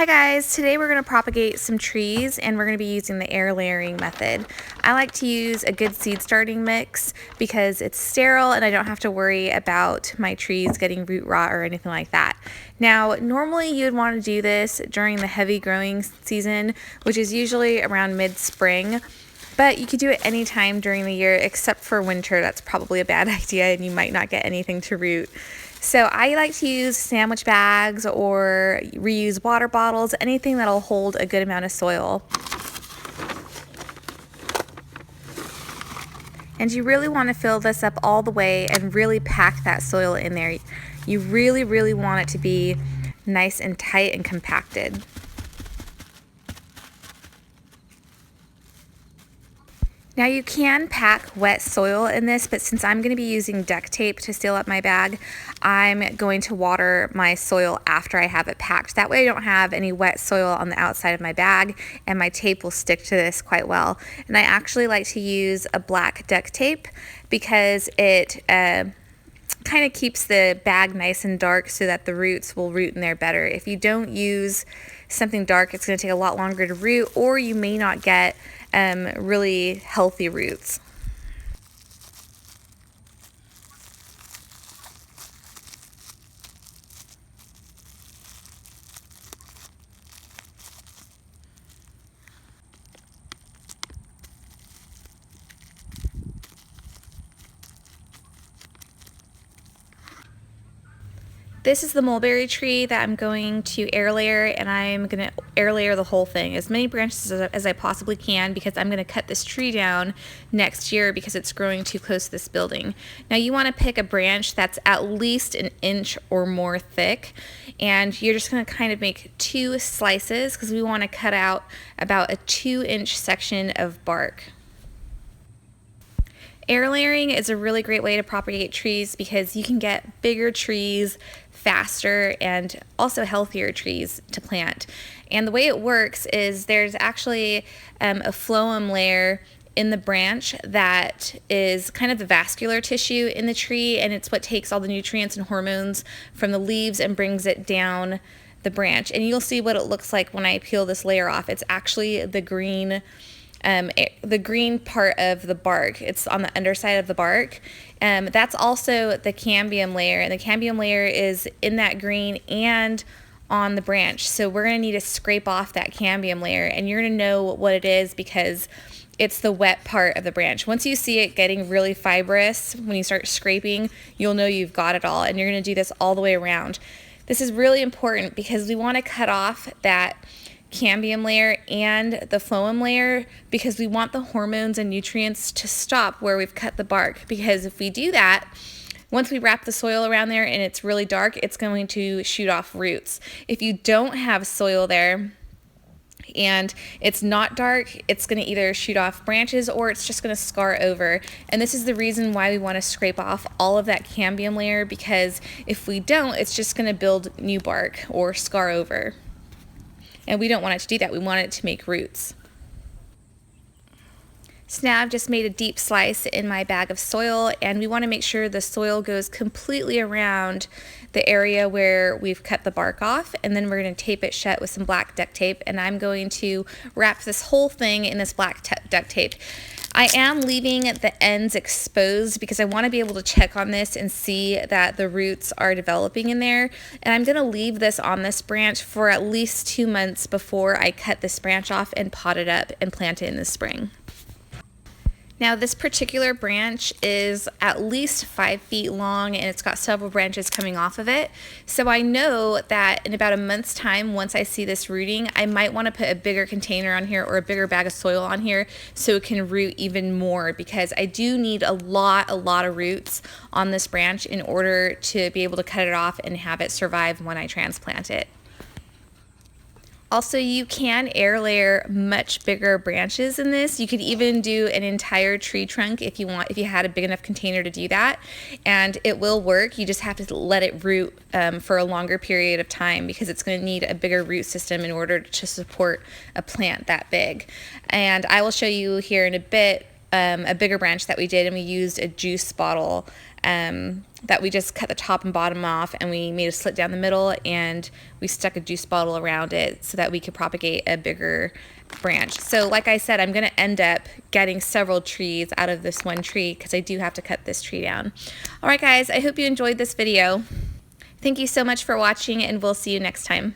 Hi guys, today we're going to propagate some trees and we're going to be using the air layering method. I like to use a good seed starting mix because it's sterile and I don't have to worry about my trees getting root rot or anything like that. Now, normally you would want to do this during the heavy growing season, which is usually around mid-spring. But you could do it anytime during the year except for winter. That's probably a bad idea and you might not get anything to root. So I like to use sandwich bags or reuse water bottles, anything that'll hold a good amount of soil. And you really want to fill this up all the way and really pack that soil in there. You really want it to be nice and tight and compacted. Now you can pack wet soil in this, but since I'm going to be using duct tape to seal up my bag, I'm going to water my soil after I have it packed. That way I don't have any wet soil on the outside of my bag and my tape will stick to this quite well. And I actually like to use a black duct tape because it kind of keeps the bag nice and dark so that the roots will root in there better. If you don't use something dark, it's going to take a lot longer to root, or you may not get really healthy roots. This is the mulberry tree that I'm going to air layer, and I'm going to air layer the whole thing, as many branches as I possibly can, because I'm going to cut this tree down next year because it's growing too close to this building. Now you want to pick a branch that's at least an inch or more thick, and you're just going to kind of make two slices because we want to cut out about a 2-inch section of bark. Air layering is a really great way to propagate trees because you can get bigger trees faster and also healthier trees to plant. And the way it works is there's actually a phloem layer in the branch that is kind of the vascular tissue in the tree, and it's what takes all the nutrients and hormones from the leaves and brings it down the branch. And you'll see what it looks like when I peel this layer off. It's actually the green part of the bark. It's on the underside of the bark. That's also the cambium layer, and the cambium layer is in that green and on the branch. So we're going to need to scrape off that cambium layer, and you're going to know what it is because it's the wet part of the branch. Once you see it getting really fibrous, when you start scraping, you'll know you've got it all, and you're going to do this all the way around. This is really important because we want to cut off that cambium layer and the phloem layer because we want the hormones and nutrients to stop where we've cut the bark, because if we do that, once we wrap the soil around there and it's really dark, it's going to shoot off roots. If you don't have soil there and it's not dark, it's going to either shoot off branches or it's just going to scar over. And this is the reason why we want to scrape off all of that cambium layer, because if we don't, it's just going to build new bark or scar over. And we don't want it to do that. We want it to make roots. So now I've just made a deep slice in my bag of soil, and we want to make sure the soil goes completely around the area where we've cut the bark off, and then we're going to tape it shut with some black duct tape, and I'm going to wrap this whole thing in this black duct tape. I am leaving the ends exposed because I want to be able to check on this and see that the roots are developing in there. And I'm going to leave this on this branch for at least 2 months before I cut this branch off and pot it up and plant it in the spring. Now this particular branch is at least 5 feet long and it's got several branches coming off of it. So I know that in about a month's time, once I see this rooting, I might want to put a bigger container on here or a bigger bag of soil on here so it can root even more, because I do need a lot of roots on this branch in order to be able to cut it off and have it survive when I transplant it. Also, you can air layer much bigger branches in this. You could even do an entire tree trunk if you want, if you had a big enough container to do that, and it will work. You just have to let it root for a longer period of time because it's going to need a bigger root system in order to support a plant that big. And I will show you here in a bit a bigger branch that we did, and we used a juice bottle that we just cut the top and bottom off, and we made a slit down the middle, and we stuck a juice bottle around it so that we could propagate a bigger branch. So like I said, I'm going to end up getting several trees out of this one tree because I do have to cut this tree down. All right, guys, I hope you enjoyed this video. Thank you so much for watching, and we'll see you next time.